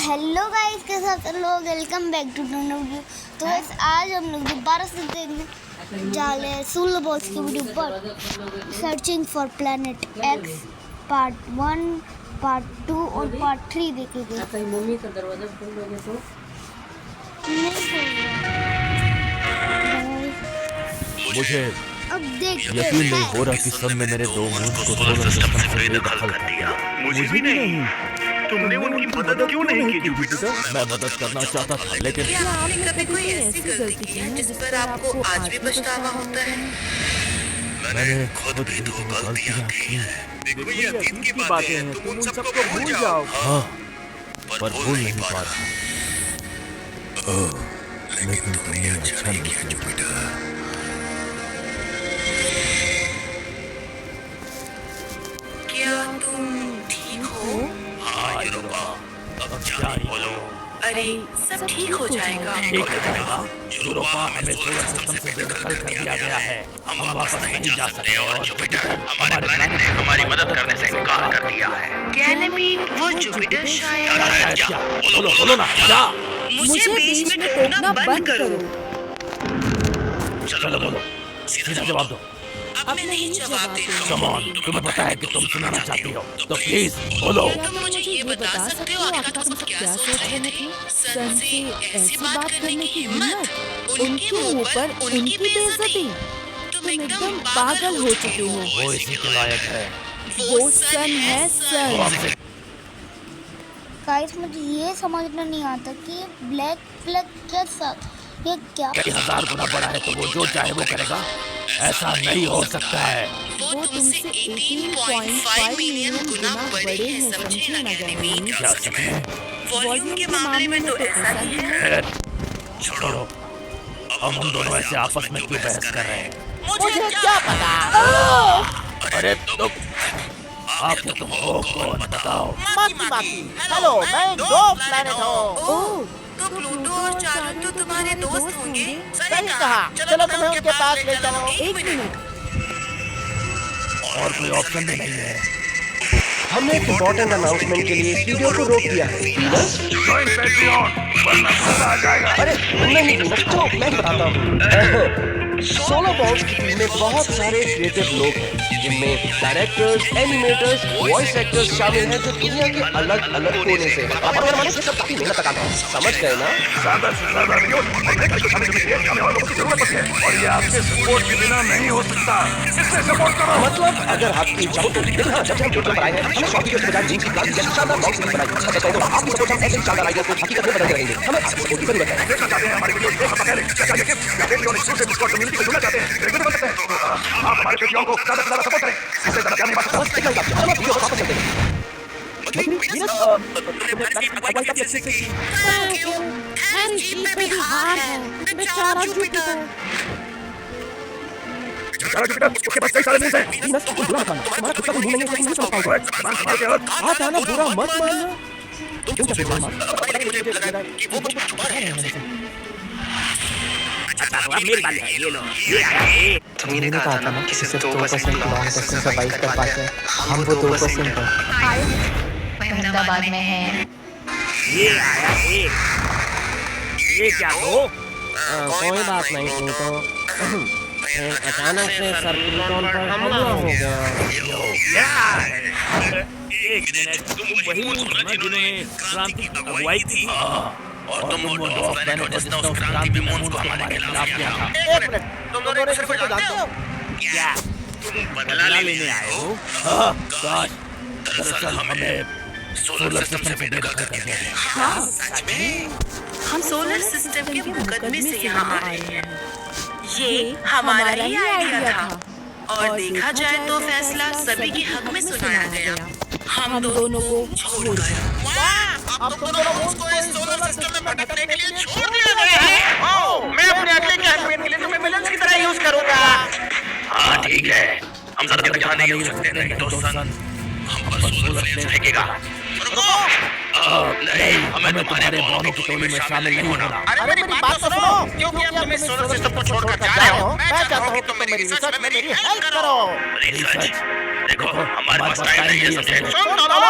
Hello guys, कैसे आप लोग? Welcome back to new video. तो आज हम लोग दोबारा से देखने जा रहे हैं सोलर बॉल्स की वीडियो पर searching for planet x part 1, part 2 और पार्ट 3 देखेंगे। कहीं मम्मी का दरवाजा खोल दोगे तो नहीं खोल रहा। मुझे अब देखते यकीन नहीं हैं। हो रहा कि सब ने मेरे दो मून को सोलर सिस्टम से बेदखल कर दिया। मुझे भी नहीं। तुमने उनकी मदद क्यों नहीं की जुपिटर? मैं मदद करना चाहता था लेकिन क्या आपने कभी कोई ऐसी गलती की है जिस पर आपको आज भी पछतावा होता है? मैंने खुद भी तो गलतियां की हैं। देखो ये अतीत की बातें हैं, तुम उन सबको भूल जाओ। हाँ, पर भूल नहीं पा रहा। लेकिन तुमने अच्छा नहीं किया जुपिटर। क्या तुम ठीक हो? हाँ यूरोपा, अब क्या ही बोलो। अरे सब ठीक हो जाएगा। ठीक हो जाएगा। यूरोपा हमें सोलर सिस्टम से बेदखल कर दिया गया है। हम वापस नहीं जा सकते और जुपिटर हमारे प्लैनेट ने हमारी मदद करने से इनकार कर दिया है। गैलेमीड वो जुपिटर शायद। क्या? बोलो ना क्या? मुझे बीच में टोकना बंद करो। चलो बोलो, सीधा जवाब दो। अब मैं नहीं जवाब दे रहा कम ऑन, तुम्हें पता है कि तुम सुनाना चाहती हो, तो प्लीज बोलो। तुम मुझे ये बता सकते हो आपका कसम क्या सोच रहे थे? सन से ऐसी बात करने की हिम्मत, उनके मुंह पर उनकी बेइज्जती। तुम एकदम पागल हो चुके हो। वो इसी के लायक है। वो सन है सन। गाइस, मुझे ये समझना नहीं आता कि ये ब्लैक फ्लैग कैसा, ये क्या? कई हजार गुना बड़ा है तो वो जो चाहे वो करेगा। ऐसा नहीं हो सकता है। वो तुमसे 18.5 मिलियन गुना बड़े हैं, समझे ना गैलेमीड? क्या सके? वॉल्यूम के मामले में तो ऐसा ही है। छोड़ो, अब हम दोनों ऐसे आपस में क्यों बहस कर रहे हैं? मुझे क्या पता? अरे तुम आखिर तुम हो कौन, बताओ। हेलो, मैं दो प्लैनेट हूँ। ओह, तो प्लूटो और चार्लो तो तुम्हारे दोस्त होंगे। सही कहा। चलो तुम्हें उनके पास ले चलो। एक मिनट, और कोई ऑप्शन भी नहीं है। हमने एक इम्पोर्टेंट अनाउंसमेंट के लिए वीडियो को रोक दिया है। अरे नहीं, चलो मैं बताता हूँ। सोलर बॉल्स की टीम में बहुत सारे क्रिएटिव लोग हैं, जिनमें डायरेक्टर्स, एनिमेटर्स, वॉइस एक्टर्स शामिल हैं, जो दुनिया के अलग अलग कोने से। सब काफी मेहनत का काम है, समझ गए ना? ज्यादा से ज्यादा वीडियो बनने का कोशिश करने वालों की जरूरत होती है और ये आपके सपोर्ट के बिना नहीं हो सकता। इससे सपोर्ट करो। मतलब अगर आपकी इच्छा हो तो लेकिन हाँ, जब हम यूट्यूब पर आए हैं, हमने शॉर्ट वीडियोस के बजाय जीन्स की क्लास जैसी शानदार बॉक्स नहीं बनाई। सच बताऊं तो आपकी सपोर्ट हम ऐसे शानदार आइडिया को हकीकत में बदलते रहेंगे। हमें आपकी सपोर्ट की जरूरत है। देखना चाहते हैं हमारी वीडियो एक हफ्ता पहले क्या देखिए या वीडियो एक्सक्लूसिव डिस्कॉर्ड कम्युनिटी से जुड़ना चाहते हैं, रेगुलर बन सकते हैं। आप हमारे पेट्रियन को ज्यादा से ज्यादा सपोर्ट करें। इससे ज्यादा क्या नहीं बात बस इतना ही काफी है। चलो वीडियो पर वापस चलते हैं। बेचारा जुपिटर। चलो जुपिटर, उसके पास कई सारे मूव्स हैं। वीनस को बुरा मत मानना। तुम्हारा खुद का कोई मूव नहीं है, तुम नहीं समझ पाओगे। हाँ जाना बुरा मत मानना। तुम क्या बुरा मानना? तुमने कहा था ना कि सिर्फ 2% लॉन्ग डिस्टेंस सर्वाइव कर पाते हैं। हम वो 2% हैं। अहमदाबाद में है। ये क्या हो? कोई बात नहीं, तो अचानक से सर प्लूटोन पर हमला हो गया। एक मिनट, तुम वही हो ना जिन्होंने क्रांति की अगुवाई की? और तुम वो दो प्लैनेट हो जिसने उस क्रांति में मून को हमारे खिलाफ किया था। एक मिनट, तुम दोनों एक दूसरे को जानते हो? क्या तुम बदला लेने आए हो? हाँ, काश। दरअसल हमें सोलर सिस्टम से बेदखल कर दिया गया। हाँ, सच में? हम सोलर सिस्टम के मुकदमे से यहाँ आ रहे हैं। ये हमारा ही आइडिया था और देखा जाए तो फैसला सभी के हक में सुनाया गया। हम दोनों को छोड़ गया। अब तुम दोनों को इस सोलर सिस्टम में भटकने के लिए छोड़ दिया गया है। ओह, मैं अपने अगले कैंपेन के लिए तुम्हें विलेंस की तरह यूज करूंगा। हाँ ठीक है, हम ज्यादा ध्यान नहीं हो सकते, नहीं तो सन हम पर सोलर फ्लेम फेंकेगा। नहीं, हमें तुम्हारे बॉनों की टोली में शामिल नहीं होना। अरे मेरी बात तो सुनो, क्योंकि अब तुम इस सोलर सिस्टम को छोड़कर जा रहे हो, मैं चाहता हूँ कि तुम मेरी रिसर्च में मेरी हेल्प करो। रिसर्च? देखो, हमारे पास टाइम नहीं है, समझे? सुन दोनों,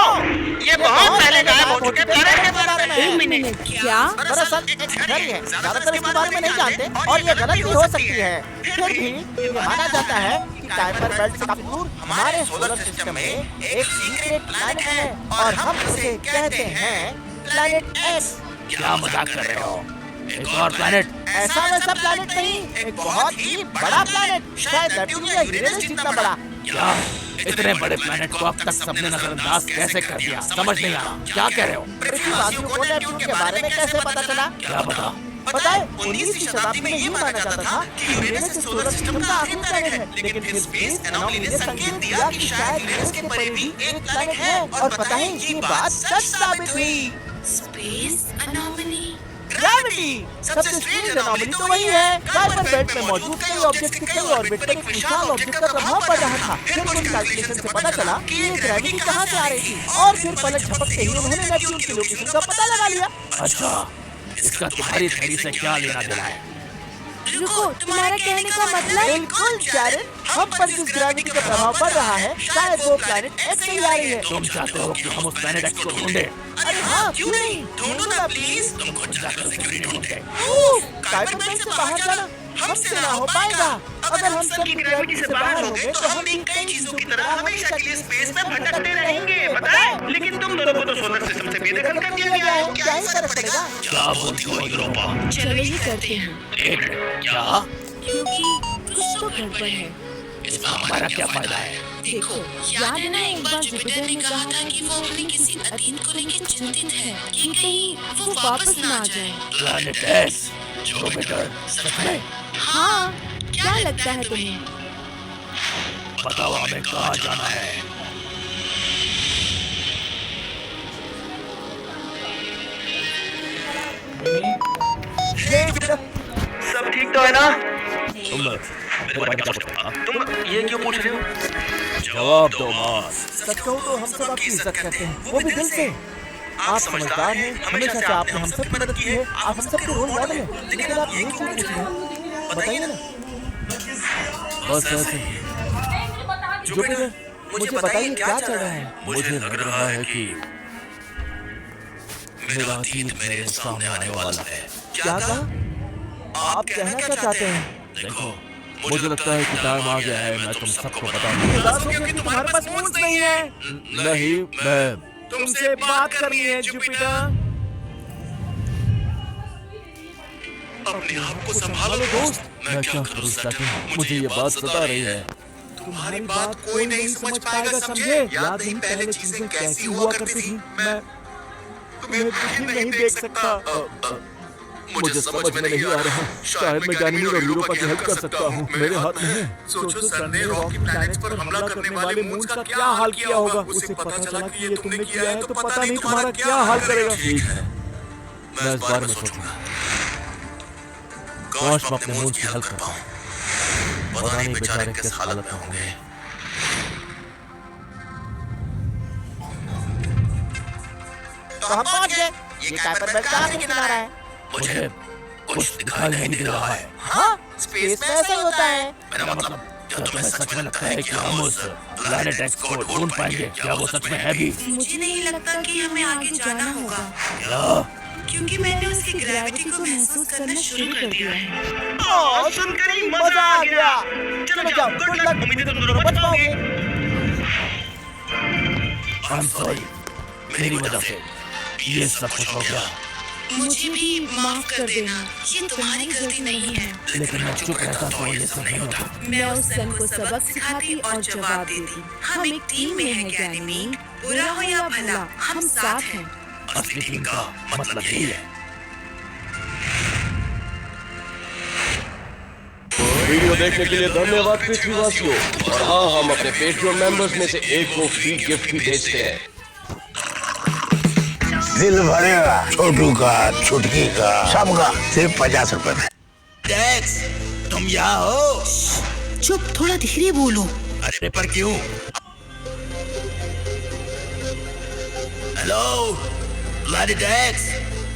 ये बहुत पहले गायब हो चुके प्लैनेट के बारे में है। 1 मिनट, क्या? दरअसल एक थियरी है, ज्यादातर इसके बारे में नहीं जानते और ये गलत भी हो सकती है। फिर भी ये माना जाता है कि काइपर बेल्ट से काफी दूर हमारे सोलर सिस्टम में एक सीक्रेट प्लैनेट है और हम उसे कहते हैं प्लैनेट एक्स। क्या मजाक कर रहे हो? एक और प्लैनेट? ऐसा वैसा प्लैनेट नहीं, एक बहुत ही बड़ा प्लैनेट, शायद नेपच्यून या यूरेनस जितना बड़ा। क्या इतने बड़े प्लैनेट को अब तक सबने नजरअंदाज कैसे कर दिया? समझ नहीं आ रहा, क्या कह रहे हो? पृथ्वीवासियों को नेपच्यून के बारे में कैसे पता चला? क्या पता? पता है 19वीं शताब्दी में ये माना जाता था कि यूरेनस सोलर सिस्टम का आखिरी प्लैनेट है, लेकिन फिर स्पेस एनोमली ने संकेत दिया कि शायद यूरेनस के परे भी एक प्लैनेट है और पता है ये बात सच साबित हुई। स्पेस एनोमली, ग्रेविटी सबसे स्ट्रेंज एनोमली तो वही है। काइपर बेल्ट में मौजूद कई ऑब्जेक्ट्स के कई ऑर्बिट पर एक विशाल ऑब्जेक्ट का प्रभाव पड़ रहा था। फिर उनकी कैलकुलेशन से पता चला कि ये ग्रेविटी कहाँ से आ रही थी और फिर पलक झपकते ही उन्होंने नेपच्यून की लोकेशन का पता लगा लिया। अच्छा, इसका तुम्हारी थ्योरी से क्या लेना देना है? रुको, तुम्हारा कहने का मतलब? बिल्कुल शैरन, हम पर जिस ग्रेविटी का प्रभाव पड़ रहा है शायद वो प्लैनेट एक्स से ही आ रही है। तुम चाहते हो कि हम उस प्लैनेट एक्स को ढूंढे? अरे हाँ, क्यों नहीं, ढूंढो ना प्लीज। तुम खुद जाकर उसे क्यों नहीं ढूंढते? काइपर बेल्ट से बाहर जाना हमसे ना हो पाएगा। अगर हम सन की ग्रेविटी से बाहर हो गए तो हम इन कई चीजों की तरह हमेशा के लिए स्पेस में भटकते रहेंगे, पता है? लेकिन तुम दोनों को तो सोलर सिस्टम से बेदखल कर दिया गया है, क्या ही फर्क पड़ेगा? क्या बोलती हो यूरोपा? चलो ये करते हैं, एक क्या? क्योंकि कुछ तो गड़बड़ है। इसमें हमारा क्या फायदा है? देखो, याद है ना एक बार जुपिटर ने कहा था कि वो अपने किसी अतीत को लेकर चिंतित है कि कहीं वो वापस ना आ जाए। प्लैनेट एक्स, जुपिटर, सच में? हाँ, क्या लगता है तुम्हें? बताओ हमें कहाँ जाना है? सब ठीक तो है ना? तुम ये क्यों पूछ रहे हो? जवाब दो मास। सच कहूं तो हम सब आपकी इज्जत करते हैं, वो भी दिल से। आप समझदार हैं, हमेशा से आपने हम सब की मदद की है, आप हम सब के रोल मॉडल हैं। लेकिन आप ये क्यों पूछ रहे हैं? बताइए ना। बस ऐसे। जुपिटर, मुझे बताइए क्या चल रहा है? मुझे लग रहा है कि मेरा अतीत मेरे सामने आने वाला है। क्या कहा? आप कहना क्या चाहते हैं? देखो, मुझे लगता है कि टाइम आ गया है मैं तुम सबको बता दूं। क्योंकि तुम्हारे पास मूंछ नहीं है। नहीं, मैं तुमसे बात करनी है जुपिटर। अपने आप को संभालो दोस्त। मैं क्या करूं सैटर्न? मुझे ये बात सता रही है। तुम्हारी बात कोई नहीं समझ पाएगा, समझे? याद नहीं पहले चीजें कैसी हुआ करती थी। मैं तुम्हें दुखी नहीं देख सकता। मुझे समझ में नहीं आ रहा। शायद मैं गैनीमीड और यूरोपा की हेल्प कर सकता हूँ, मेरे हाथ में है। सोचो सन ने रॉकी प्लैनेट्स पर हमला करने वाले मूंछ का क्या हाल किया होगा। उसे पता चला कि ये तुमने किया है तो पता नहीं तुम्हारा क्या हाल करेगा। ठीक है, मैं इस बारे में सोचूंगा। काश मैं अपने मूंछ की हेल्प कर पाऊँ। पता नहीं बेचारे किस हालत में होंगे। तो हम पहुंच गए। ये काइपर बेल्ट का आखिरी किनारा है। मुझे कुछ दिखाई नहीं दे रहा है। हाँ, स्पेस में ऐसा ही होता है। मेरा मतलब, क्या तुम्हें सच में लगता है कि हम उस प्लैनेट एक्स को ढूंढ पाएंगे? क्या वो सच में है भी? मुझे नहीं लगता कि हमें आगे जाना होगा, क्या? क्योंकि मैंने उसकी ग्रेविटी को महसूस करना शुरू कर दिया है। सुनकर ही मजा आ गया। चलो जाओ, गुड लक। उम्मीद है तुम दोनों बच पाओगे। I'm sorry, मेरी वजह से ये सब कुछ हो गया। मुझे भी माफ कर देना, ये तुम्हारी गलती नहीं है। लेकिन मैं चुप रहता तो ये सब नहीं होता। मैं उस सन को सबक सिखाती और जवाब देती। हम एक टीम में हैं गैनीमीड, बुरा हो या भला, हम साथ हैं। असली टीम का मतलब यही है। वीडियो देखने के लिए धन्यवाद पृथ्वीवासियों। और हाँ, हम अपने पेट्रियन मेंबर्स में से एक को फ्री गिफ्ट भी भेजते हैं। दिल भरेगा, छोटू का, छुटकी का, सबका सिर्फ 50 रुपए में। टैक्स, तुम यहाँ हो? चुप, थोड़ा धीरे बोलो। अरे पर क्यों? हेलो, प्लैनेट एक्स,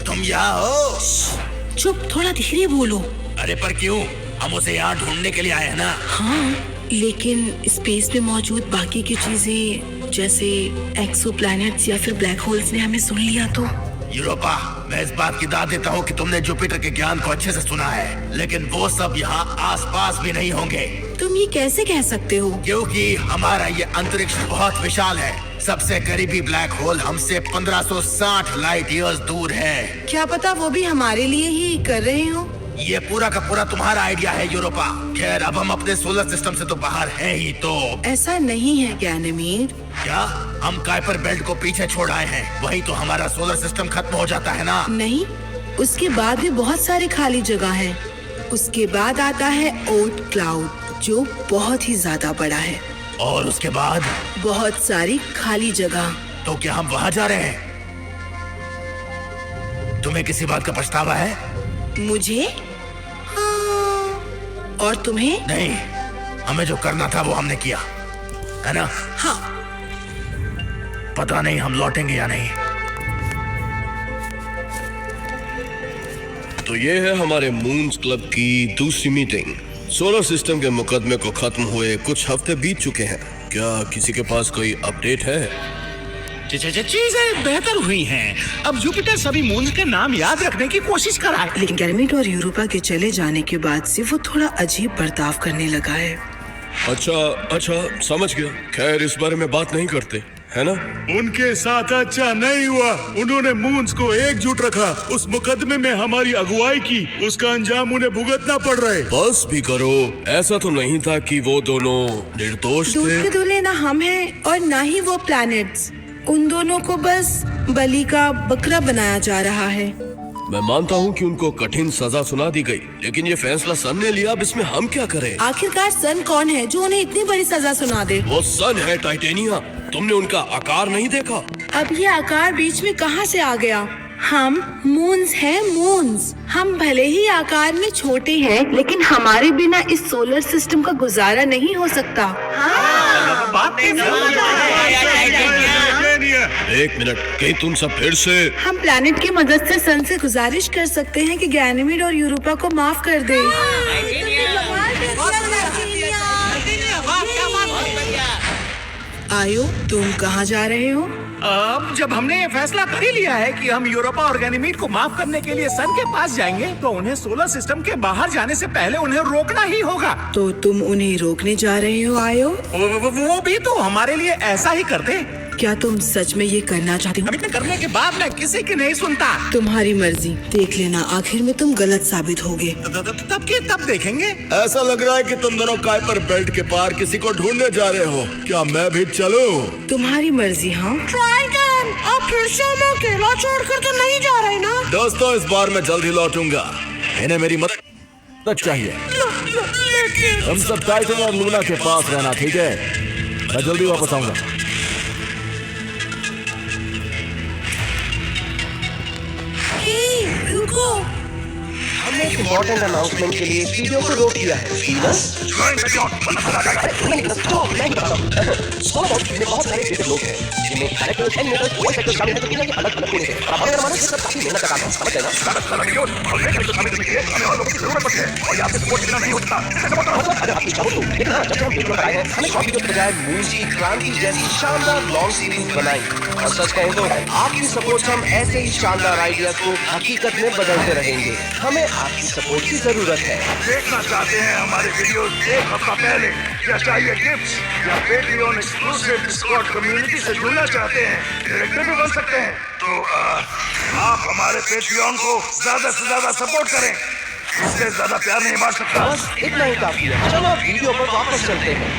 तुम यहाँ हो? चुप, थोड़ा धीरे बोलो। अरे पर क्यों? हम उसे यहाँ ढूंढने के लिए आए हैं ना। हाँ, लेकिन स्पेस में मौजूद बाकी की चीजें जैसे एक्सो प्लैनेट्स या फिर ब्लैक होल्स ने हमें सुन लिया तो? यूरोपा, मैं इस बात की दाद देता हूँ कि तुमने जुपिटर के ज्ञान को अच्छे से सुना है, लेकिन वो सब यहाँ आसपास भी नहीं होंगे। तुम ये कैसे कह सकते हो? क्योंकि हमारा ये अंतरिक्ष बहुत विशाल है। सबसे करीबी ब्लैक होल हमसे 1560 लाइट ईयर्स दूर है। क्या पता वो भी हमारे लिए ही कर रहे हो। ये पूरा का पूरा तुम्हारा आइडिया है यूरोपा। खैर, अब हम अपने सोलर सिस्टम से तो बाहर हैं ही तो। ऐसा नहीं है गैनेमीड। क्या हम काइपर बेल्ट को पीछे छोड़ आए हैं? वही तो हमारा सोलर सिस्टम खत्म हो जाता है ना? नहीं, उसके बाद भी बहुत सारी खाली जगह है। उसके बाद आता है ओट क्लाउड, जो बहुत ही ज्यादा बड़ा है। और उसके बाद बहुत सारी खाली जगह। तो क्या हम वहाँ जा रहे हैं? तुम्हें किसी बात का पछतावा है? मुझे? हाँ। और तुम्हें? नहीं, हमें जो करना था वो हमने किया, है ना? हाँ। पता नहीं हम लौटेंगे या नहीं। तो ये है हमारे मून्स क्लब की दूसरी मीटिंग। सोलर सिस्टम के मुकदमे को खत्म हुए कुछ हफ्ते बीत चुके हैं। क्या किसी के पास कोई अपडेट है? चीजें बेहतर हुई हैं। अब जुपिटर सभी मून के नाम याद रखने की कोशिश कर रहा है। लेकिन गैनेमीड और यूरोपा के चले जाने के बाद से वो थोड़ा अजीब बर्ताव करने लगा है। अच्छा, समझ गया। खैर, इस बारे में बात नहीं करते, है ना? उनके साथ अच्छा नहीं हुआ। उन्होंने मून्स को एकजुट रखा, उस मुकदमे में हमारी अगुवाई की। उसका अंजाम उन्हें भुगतना पड़ रहा है। बस भी करो। ऐसा तो नहीं था कि वो दोनों निर्दोष दूध थे। के दूल्हे ना हम हैं और ना ही वो प्लैनेट्स। उन दोनों को बस बलि का बकरा बनाया जा रहा है। मैं मानता हूँ कि उनको कठिन सजा सुना दी गई, लेकिन ये फैसला सन ने लिया। अब इसमें हम क्या करें? आखिरकार सन कौन है जो उन्हें इतनी बड़ी सजा सुना दे? वो सन है टाइटेनिया। तुमने उनका आकार नहीं देखा? अब ये आकार बीच में कहाँ से आ गया? हम मून्स हैं, मून्स। हम भले ही आकार में छोटे हैं, लेकिन हमारे बिना इस सोलर सिस्टम का गुजारा नहीं हो सकता। एक मिनट, कहीं तुम सब फिर से? हम प्लैनेट की मदद से सन से गुजारिश कर सकते हैं कि गैनेमीड और यूरोपा को माफ कर दे। आयो, तुम कहाँ जा रहे हो? अब जब हमने ये फैसला कर ही लिया है कि हम यूरोपा और गैनीमीड को माफ करने के लिए सन के पास जाएंगे, तो उन्हें सोलर सिस्टम के बाहर जाने से पहले उन्हें रोकना ही होगा। तो तुम उन्हें रोकने जा रहे हो आयो? वो भी तो हमारे लिए ऐसा ही करते। क्या तुम सच में ये करना चाहते हो? इतने करने के बाद मैं किसी की नहीं सुनता। तुम्हारी मर्जी। देख लेना, आखिर में तुम गलत साबित होगे। तब देखेंगे। ऐसा लग रहा है कि तुम दोनों काइपर बेल्ट के पार किसी को ढूंढने जा रहे हो। क्या मैं भी चलूं? तुम्हारी मर्जी। हाँ, आप फिर से हमें अकेला छोड़कर तो नहीं जा रहे ना? दोस्तों, इस बार मैं जल्द ही लौटूंगा। इन्हें मेरी मदद चाहिए। हम सब टाइटन और लूना के पास रहना, ठीक है? मैं जल्दी वापस आऊंगा। रुको। हमने एक इम्पोर्टेंट अनाउंसमेंट के लिए इस वीडियो को रोक दिया है। बहुत सारे क्रिएटिव लोग हैं, जिनमें डायरेक्टर्स, एनिमेटर्स, वॉइस एक्टर्स शामिल हैं, जो कि अलग अलग कोने से। अब हमारे हमारे सब काफी मेहनत का काम है, समझ गए ना? मतलब अगर आप चाहो तो, लेकिन हाँ, जब हम वीडियो बनाए हैं, हमने शॉर्ट वीडियो के बजाय मून्स की क्रांति जैसी शानदार लॉन्ग सीरीज बनाई। और सच कहें तो आपकी सपोर्ट से हम ऐसे ही शानदार आइडियाज को हकीकत में बदलते रहेंगे। हमें आपकी सपोर्ट की जरूरत है। देखना चाहते हैं हमारे वीडियो एक हफ्ता पहले? क्या चाहिए टिप्स या पेट्रियन एक्सक्लूसिव डिस्कॉर्ड कम्युनिटी से जुड़ना चाहते हैं? डायरेक्टर भी बन सकते हैं। तो आप हमारे पेट्रियन को ज्यादा से ज्यादा सपोर्ट करें। इससे ज्यादा प्यार नहीं बांट सकता। बस इतना ही काफी है। चलो अब वीडियो पर वापस चलते हैं।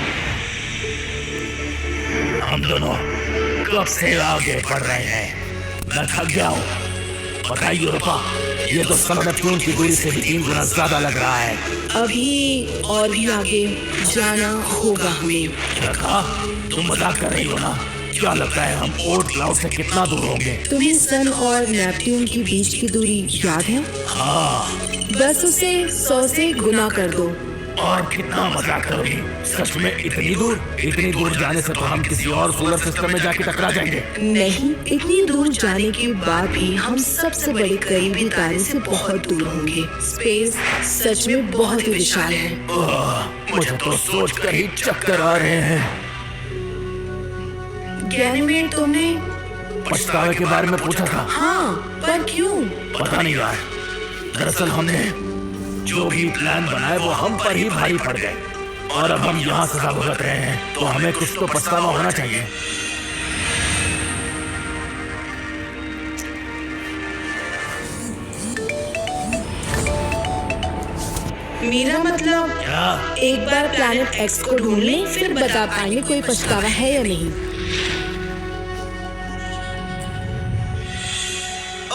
हम दोनों कब से आगे बढ़ रहे हैं। मैं थक गया हूँ। बताइए यूरोपा, ये तो सन नेपच्यून की दूरी से भी 3 गुना ज्यादा लग रहा है। अभी और भी आगे जाना होगा हमें। क्या कहा? तुम मजाक कर रही हो ना? क्या लगता है हम ओट क्लाउड से कितना दूर होंगे? तुम्हें सन और नेपट्यून के बीच की दूरी याद है? हाँ। बस उसे 100 से गुना कर दो। और कितना मजाक करोगी? सच में इतनी दूर? इतनी दूर जाने से तो हम किसी और सोलर सिस्टम में जाके टकरा जाएंगे। नहीं, इतनी दूर जाने के बाद भी हम सबसे बड़े करीबी तारे से बहुत दूर होंगे। स्पेस सच में बहुत ही विशाल है। मुझे तो सोच कर ही चक्कर आ रहे हैं। गैनीमेड, तुमने पछतावे के बारे में पूछा था। हाँ, पर क्यों? पता नहीं यार, दरअसल हमने जो भी प्लान बनाए वो हम पर ही भारी पड़ गए और अब हम यहाँ सजा भुगत रहे हैं, तो हमें कुछ तो पछतावा होना चाहिए। मेरा मतलब क्या? एक बार प्लैनेट एक्स को ढूंढ लें, फिर बता पाएंगे कोई पछतावा है या नहीं।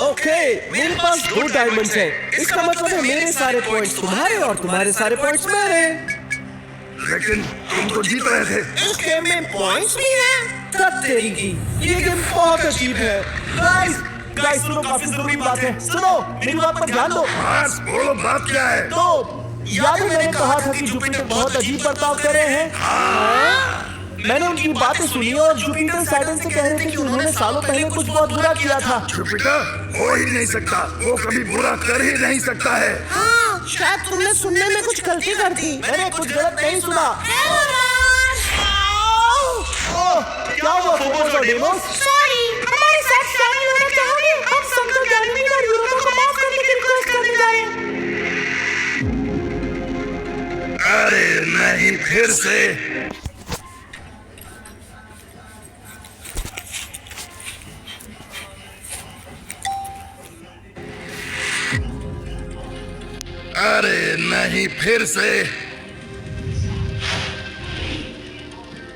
ओके, मेरे पास 2 डायमंड्स हैं। इसका मतलब है मेरे सारे पॉइंट्स तुम्हारे और तुम्हारे सारे पॉइंट्स मेरे। लेकिन तुम तो जीत रहे थे। इस गेम में पॉइंट्स भी हैं। तब तेरी की ये गेम बहुत अजीब है। गाइस सुनो, काफी जरूरी बात है। सुनो, मेरी बात पर ध्यान दो। बस बोलो, बात क्या है? तो याद है मैंने कहा था कि जुपिटर बहुत अजीब बर्ताव कर रहे हैं? मैंने उनकी बातें सुनी और जुपिटर सैटर्न से कह रहे थे कि उन्होंने सालों पहले कुछ बहुत बुरा किया था। जुपिटर हो ही नहीं सकता, वो कभी बुरा कर ही नहीं सकता है। हाँ, शायद तुमने सुनने में कुछ गलती कर दी। मैंने कुछ गलत नहीं सुना। क्या हुआ फोबोस और डेमोस? सॉरी, हमारे साथ शामिल होना चाहोगे? हम सब तो गैनीमीड और यूरोपा को माफ करने की रिक्वेस्ट करने जा रहे हैं। अरे नहीं, फिर से। अरे नहीं, फिर से।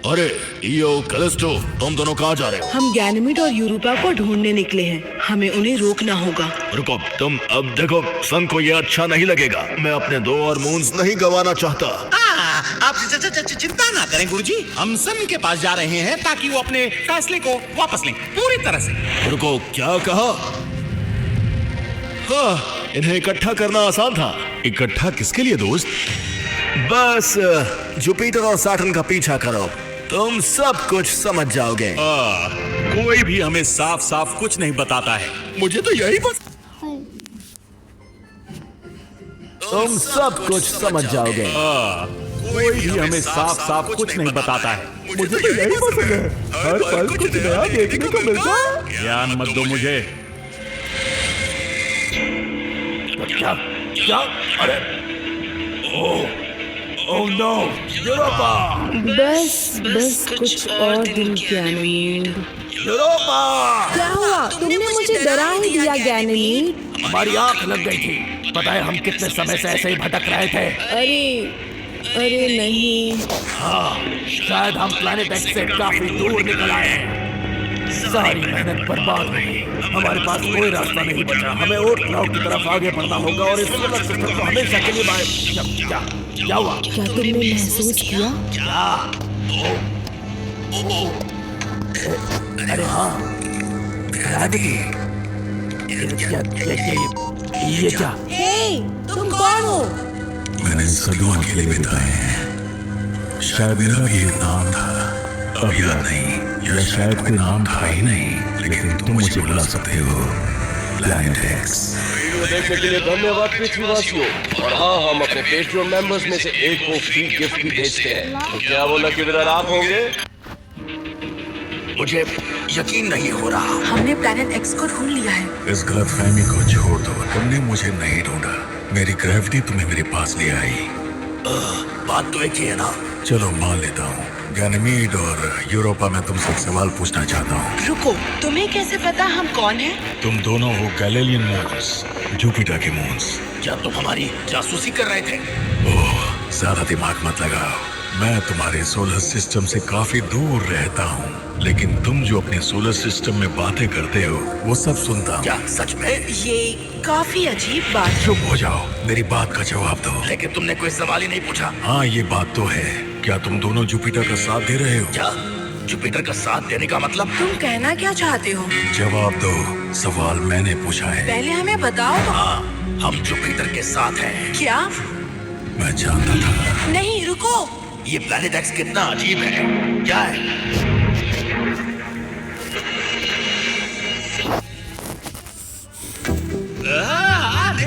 अरे ईओ, कैलिस्टो, तुम दोनों कहाँ जा रहे हो? हम गैनीमीड और यूरोपा को ढूंढने निकले हैं। हमें उन्हें रोकना होगा। रुको, तुम अब देखो, सन को ये अच्छा नहीं लगेगा। मैं अपने 2 और मून्स नहीं गंवाना चाहता। आप चिंता ना करें गुरुजी, हम सन के पास जा रहे हैं ताकि वो अपने फैसले को वापस लें पूरी तरह से। रुको, क्या कहा? हाँ, इन्हें इकट्ठा करना आसान था। इकट्ठा किसके लिए दोस्त? बस जुपिटर और सैटर्न का पीछा करो, तुम सब कुछ समझ जाओगे। कोई भी हमें साफ साफ कुछ नहीं बताता है। मुझे तो यही बस। तुम सब कुछ समझ जाओगे। कोई भी हमें साफ साफ कुछ नहीं बताता है। मुझे तो यही पसंद है, हर पल कुछ नया देखने को मिलता है। ज्ञान मत दो मुझे। क्या? अरे ओह नो, यूरोपा! बस कुछ और दिन गैनीमीड। यूरोपा! क्या हुआ? तुमने मुझे डरा ही दिया गैनीमीड। हमारी आंख लग गई थी। पता है हम कितने समय से ऐसे ही भटक रहे थे। अरे नहीं। हाँ, शायद हम प्लैनेट एक्स से काफी दूर निकल आए हैं। सारी मेहनत बर्बाद हो गई। हमारे पास कोई रास्ता नहीं बचा। हमें ओट क्लाउड की तरफ आगे बढ़ना होगा और इस सोलर सिस्टम को हमेशा के लिए क्या हुआ? क्या तुमने महसूस किया? अरे हाँ, ग्रेविटी। ये क्या? हे, तुम कौन हो? मैंने सदियों अकेले बिताए हैं। शायद मेरा भी एक नाम था, अब याद नहीं, या शायद कोई नाम था ही नहीं, लेकिन तुम मुझे बुला सकते हो प्लैनेट एक्स। वीडियो देखने के लिए धन्यवाद पृथ्वीवासियों। और हाँ, हम अपने पेट्रियन मेंबर्स में से एक को फ्री गिफ्ट भी भेजते हैं। तो क्या वो लकी विनर आप होंगे? मुझे यकीन नहीं हो रहा। हमने प्लैनेट एक्स को ढूंढ लिया है। इस गलतफहमी को छोड़ दो, तुमने मुझे नहीं ढूंढा, मेरी ग्रेविटी तुम्हें मेरे पास ले आई। बात तो एक ही है ना। चलो मान लेता हूँ। गैनीमीड और यूरोपा, मैं तुमसे एक सवाल पूछना चाहता हूँ। रुको, तुम्हें कैसे पता हम कौन हैं? तुम दोनों हो गैलीलियन मून्स, जुपिटर के मून्स। क्या तुम हमारी जासूसी कर रहे थे? ओह, ज्यादा दिमाग मत लगाओ। मैं तुम्हारे सोलर सिस्टम से काफी दूर रहता हूँ, लेकिन तुम जो अपने सोलर सिस्टम में बातें करते हो वो सब सुनता हूँ। क्या सच में? ये काफी अजीब बात। चुप हो जाओ, मेरी बात का जवाब दो। लेकिन तुमने कोई सवाल ही नहीं पूछा। हाँ, ये बात तो है। क्या तुम दोनों जुपिटर का साथ दे रहे हो? क्या जुपिटर का साथ देने का मतलब? तुम कहना क्या चाहते हो? जवाब दो, सवाल मैंने पूछा है। पहले हमें बताओ तो। हाँ, हम जुपिटर के साथ हैं। क्या? मैं जानता था। नहीं, रुको। ये प्लैनेट एक्स कितना अजीब है। क्या है?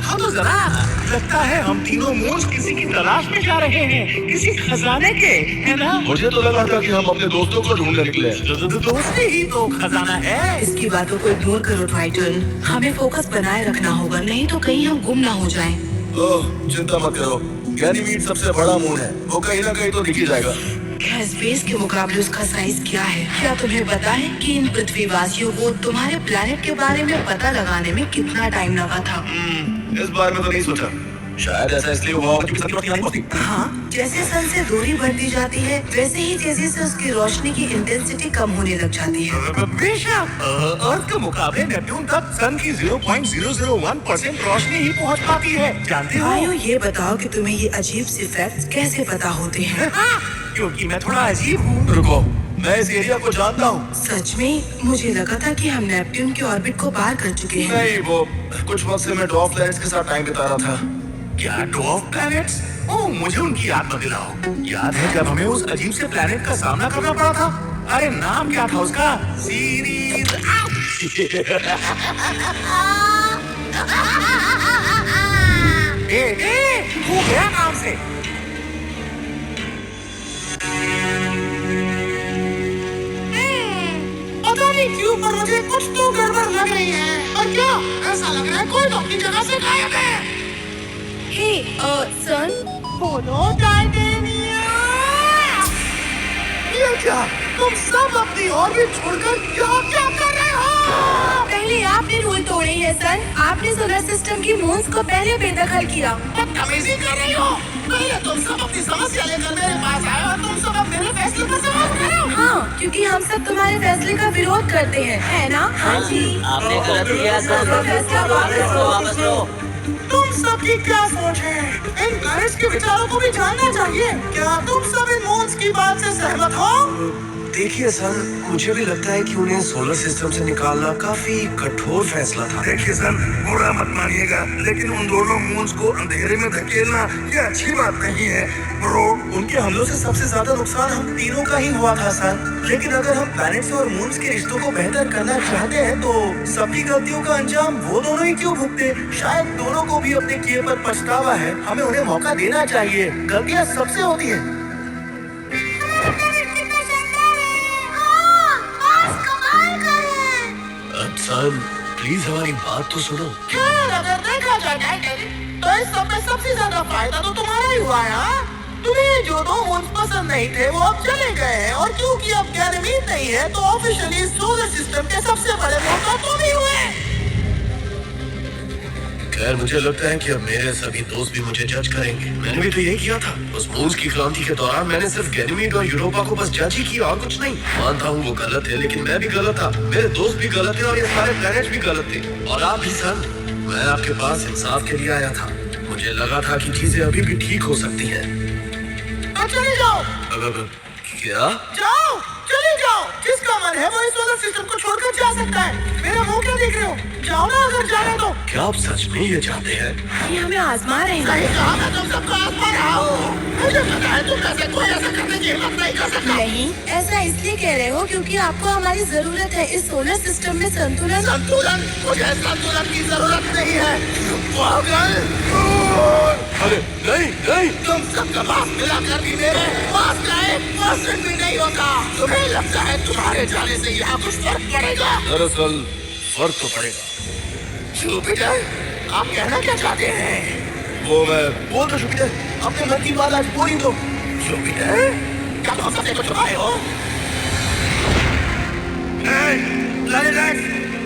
दिखाओ तो जरा। लगता है हम तीनों मून्स किसी की तलाश में जा रहे हैं, किसी खजाने के, है ना? मुझे तो लगा था कि हम अपने दोस्तों को ढूंढने निकले। दोस्ती ही तो खजाना है। इसकी बातों को इग्नोर करो ट्राइटन, हमें फोकस बनाए रखना होगा, नहीं तो कहीं हम गुम ना हो जाएं। ओह, चिंता मत करो, गैनीमीड सबसे बड़ा मून है, वो कहीं ना कहीं तो दिख ही जाएगा। स्पेस के मुकाबले उसका साइज क्या है? क्या तुम्हें पता है कि इन पृथ्वीवासियों को तुम्हारे प्लेनेट के बारे में पता लगाने में कितना टाइम लगा था? इस बारे में तो नहीं सोचा। शायद ऐसा इसलिए हुआ होगा क्योंकि सबकी रोशनी पहुंचती। हाँ, जैसे सन से दूरी बढ़ती जाती है वैसे ही तेजी से उसकी रोशनी की इंटेंसिटी कम होने लग जाती है। बेशक अर्थ के मुकाबले नेपट्यून तक सन की 0.001% रोशनी ही पहुंच पाती है, जानते हो? आयो, ये बताओ कि तुम्हें ये अजीब सी फैक्ट्स कैसे पता होते हैं? क्योंकि मैं थोड़ा अजीब हूँ। रुको, मैं इस एरिया को जानता हूँ। सच में? मुझे लगा था कि हम नेपट्यून के ऑर्बिट को पार कर चुके हैं। नहीं, वो कुछ वक्त से मैं ड्वार्फ प्लैनेट्स के साथ टाइम बिता रहा था। क्या ड्वार्फ प्लैनेट्स? ओह, मुझे उनकी याद मत दिलाओ। याद है जब हमें उस अजीब से प्लैनेट का सामना करना पड़ा था? अरे नाम क्या था उसका? सीरीज। हो गया नाम से। पता नहीं क्यों पर मुझे कुछ तो गड़बड़ लग रही है। और क्या ऐसा लग रहा है कोई तो अपनी जगह से गायब है। हे सन, बोलो टाइटेनियम। ये क्या? तुम सब अपनी ऑर्बिट छोड़कर यहाँ क्या कर रहे हो? पहले आपने रूल तोड़े हैं सन। आपने सोलर सिस्टम की मून्स को पहले बेदखल किया। बदतमीजी कर रही हो। पहले तुम सब अपनी समस्या लेकर मेरे पास आए और तुम सब अब मेरे फैसले पर सवाल कर रहे हो। हाँ, क्योंकि हम सब तुम्हारे फैसले का विरोध करते हैं, है ना? हाँ जी, आपने गलत किया सर, फैसला वापस लो। तुम सबकी क्या सोच है? इन प्लैनेट्स के विचारों को भी जानना चाहिए। क्या तुम सब इन मून्स की बात से सहमत हो? देखिए सर, मुझे भी लगता है कि उन्हें सोलर सिस्टम से निकालना काफी कठोर फैसला था। देखिए सन, बुरा मत मानिएगा, लेकिन उन दोनों मून्स को अंधेरे में धकेलना ये अच्छी बात नहीं है ब्रो। उनके हमलों से सबसे ज्यादा नुकसान हम तीनों का ही हुआ था सर। लेकिन अगर हम प्लैनेट्स और मून्स के रिश्तों को बेहतर करना चाहते हैं तो सबकी गलतियों का अंजाम वो दोनों ही क्यों भुगते? शायद दोनों को भी अपने किए पर पछतावा है। हमें उन्हें मौका देना चाहिए। गलतियाँ सबसे होती है। सन, प्लीज हमारी बात तो सुनो। खैर, अगर देखा जाए तो इस सब में सबसे ज्यादा फायदा तो तुम्हारा ही हुआ है। हाँ? तुम्हें जो दो मून्स पसंद नहीं थे वो अब चले गए हैं, और क्योंकि अब गैनीमीड नहीं है तो ऑफिशियली सोलर सिस्टम के सबसे बड़े मून तो तुम ही हुए। खैर, मुझे लगता है कि अब मेरे सभी दोस्त भी मुझे जज करेंगे। मैंने भी तो यही किया था। उस मून्स की क्रांति के दौरान मैंने सिर्फ गैनीमीड और यूरोपा को बस जज ही किया और कुछ नहीं। मानता हूँ वो गलत है, लेकिन मैं भी गलत था, मेरे दोस्त भी गलत थे और ये सारे प्लैनेट्स भी गलत थे, और आप भी सन। मैं आपके पास इंसाफ के लिए आया था। मुझे लगा था कि चीजें अभी भी ठीक हो सकती हैं। चले जाओ। क्या? जाओ, चले जाओ। जिसका मन है वो इस सोलर सिस्टम को छोड़कर जा सकता है। मेरा मुंह क्या देख रहे हो? जाओ ना अगर जाना तो। क्या आप सच में ये चाहते हैं? ये हमें आजमा रहे हैं। सही कहा, मैं तुम सबको आजमा रहा हूँ। मुझे पता है तुम ऐसे कोई ऐसा करने की हिम्मत नहीं कर सकता। नहीं, ऐसा इसलिए कह रहे हो क्योंकि आपको हमारी जरूरत है। इस सोलर सिस्टम में संतुलन। संतुलन? मुझे संतुलन की जरूरत नहीं है। पागल! अरे नहीं नहीं, तुम सबका पास मिलाकर भी मेरे पास का 1% भी नहीं होता। तुम्हें लगता है तुम्हारे जाने से यहाँ कुछ फर्क पड़ेगा? दरअसल फर्क तो पड़ेगा। जुपिटर, आप कहना क्या चाहते हैं? वो मैं बोल तो शुक्र, अपने मन की बात आज पूरी दो। जुपिटर, क्या तुम सबसे कुछ छुपाए हो?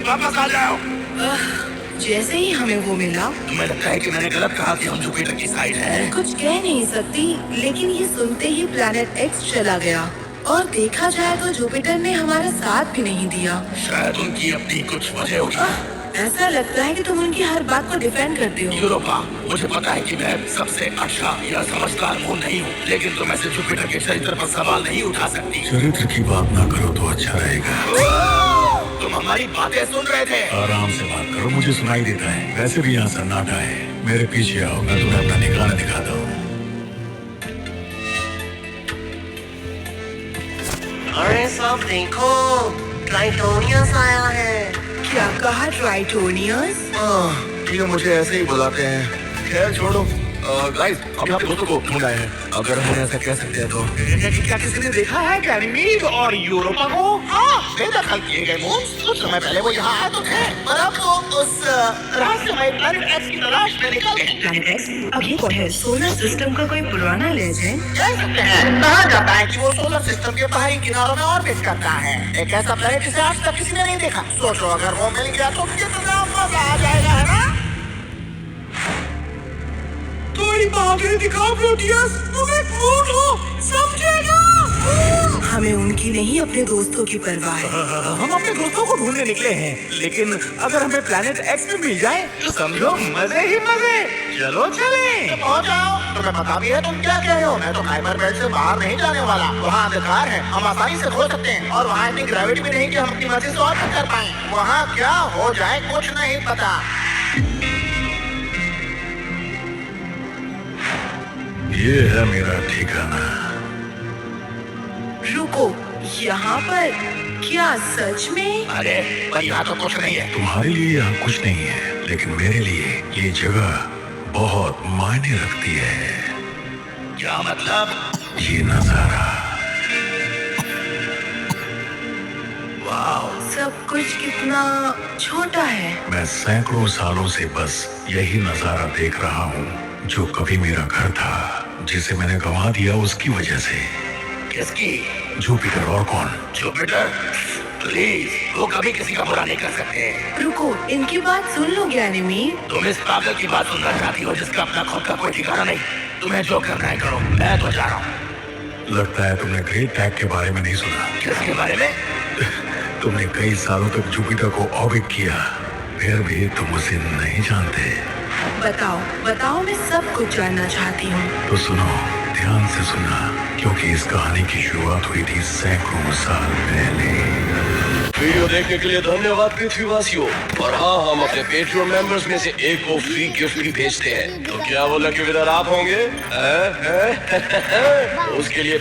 वापस आ जाओ। जैसे ही हमें वो मिला, तुम्हें लगता है कि मैंने गलत कहा कि हम जुपिटर की साइड हैं? कुछ कह नहीं सकती, लेकिन ये सुनते ही प्लैनेट एक्स चला गया। और देखा जाए तो जुपिटर ने हमारा साथ भी नहीं दिया। शायद उनकी अपनी कुछ वजह होगी। ऐसा लगता है कि तुम उनकी हर बात को डिफेंड करते हो। यूरोपा, मुझे पता है कि मैं सबसे अच्छा या समझदार वो नहीं हूँ, लेकिन तुम ऐसे जुपिटर के चरित्र पर सवाल नहीं उठा सकती। चरित्र की बात ना करो तो अच्छा रहेगा। तुम हमारी बातें सुन रहे थे? आराम से बात करो, मुझे सुनाई देता है। वैसे भी यहाँ सन्नाटा है। मेरे पीछे आओ, मैं तुम्हें अपना निकाला दिखाता हूँ। अरे सब देखो, ट्राइटोनियस आया है। क्या कहा ट्राइटोनियस? ये मुझे ऐसे ही बुलाते हैं। खैर छोड़ो। गाइस, हम अपने दोस्तों को ढूंढ आए हैं, अगर हम ऐसा कह सकते हैं तो। क्या किसी ने देखा है गैनीमीड और यूरोपा को? हाँ, बेदखल किए गए मून्स। कुछ समय पहले वो यहाँ आए तो थे, पर अब वो उस रहस्यमय प्लैनेट एक्स की तलाश में निकल गए। प्लैनेट एक्स अब ये कौन है? सोलर सिस्टम का कोई पुराना लेजेंड? कह सकते हैं। कहा जाता है कि वो सोलर सिस्टम के बाहरी किनारों में ऑर्बिट करता है। एक ऐसा प्लैनेट जिसे आज तक किसी ने नहीं देखा। सोचो अगर वो मिल गया तो कितना मजा आ जाएगा, है ना? थोड़ी बातें दिखाओ प्रोटियस, तुम एक मून हो, समझेगा? हमें उनकी नहीं अपने दोस्तों की परवाह है। हम अपने दोस्तों को ढूंढने निकले हैं, लेकिन अगर हमें प्लैनेट एक्स पे मिल जाए तो समझो मजे ही मजे। चलो चलें। पहुंच जाओ। तुम्हें पता भी है तुम क्या कह रहे हो? मैं तो खाइबर बेल्ट से बाहर नहीं जाने वाला। वहाँ अंधकार है, हम आसानी से खो सकते हैं, और वहाँ इतनी ग्रेविटी भी नहीं कि हम अपनी मर्जी से ऑर्बिट कर पाएं। वहाँ क्या हो जाए कुछ नहीं पता। ये है मेरा ठिकाना। रुको, यहाँ पर क्या सच में? अरे पर यहाँ तो कुछ नहीं है। तुम्हारे लिए यहाँ कुछ नहीं है, लेकिन मेरे लिए ये जगह बहुत मायने रखती है। क्या मतलब? ये नजारा, वाह, सब कुछ कितना छोटा है। मैं सैकड़ों सालों से बस यही नजारा देख रहा हूँ, जो कभी मेरा घर था, जिसे मैंने गंवा दिया उसकी वजह से। किसकी? जुपिटर, और कौन? जुपिटर? प्लीज, वो कभी किसी का बुरा नहीं कर सकते। रुको, इनकी बात सुन लो गैनीमीड। तुम इस पागल की बात सुनना चाहती हो जिसका अपना खुद का कोई ठिकाना नहीं। तुम्हें जो करना है करो, मैं तो जा रहा हूँ। लगता है तुमने ग्रेट टैग के बारे में नहीं सुना। किसके बारे में? तुमने कई सालों तक जुपिटर को ऑर्बिट किया, फिर भी तुम उसे नहीं जानते। बताओ बताओ, मैं सब कुछ जानना चाहती हूँ। तो सुनो, ध्यान से सुना, क्योंकि इस कहानी की शुरुआत हुई थी सैकड़ों साल पहले। वीडियो देखने के लिए धन्यवाद पृथ्वीवासियों। और हाँ, हम अपने पेट्रियन मेंबर्स में से एक को फ्री गिफ्ट भी भेजते हैं। तो क्या वो लकी विनर आप होंगे? उसके लिए